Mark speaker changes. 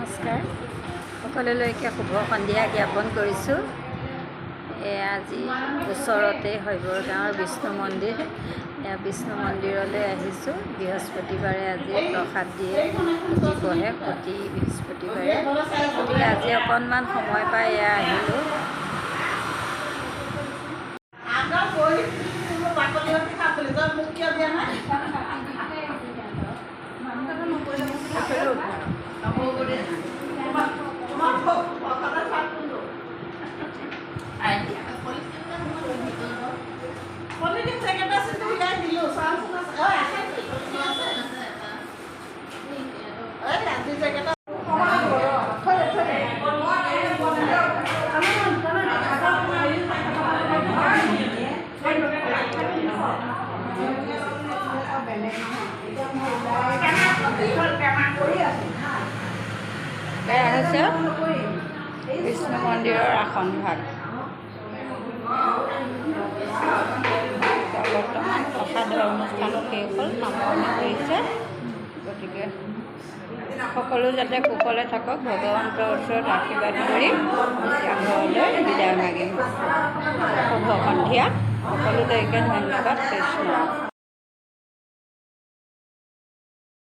Speaker 1: নমস্কাৰ সকলোলৈকে শুভ সন্ধিয়া জ্ঞাপন কৰিছোঁ। আজি ওচৰতে শৈবৰ গাঁৱৰ বিষ্ণু মন্দিৰ, বিষ্ণু মন্দিৰলৈ আহিছোঁ। বৃহস্পতিবাৰে আজি প্ৰসাদ দিয়ে, পুথি পঢ়ে প্ৰতি বৃহস্পতিবাৰে। গতিকে আজি অকণমান সময় পাই আহিলোঁ। এয়া হৈছে বিষ্ণু মন্দিৰৰ আসন ভাগ। বৰ্তমান প্ৰসাদৰ অনুষ্ঠানো শেষ হ'ল, সামৰণি কৰিছে। গতিকে সকলো যাতে কুশলে থাকক, ভগৱন্তৰ ওচৰত আশীৰ্বাদ কৰি এতিয়া ঘৰলৈ বিদায় মাগিম। শুভ সন্ধিয়া, সকলোলৈকে ধন্যবাদ। কৃষ্ণ।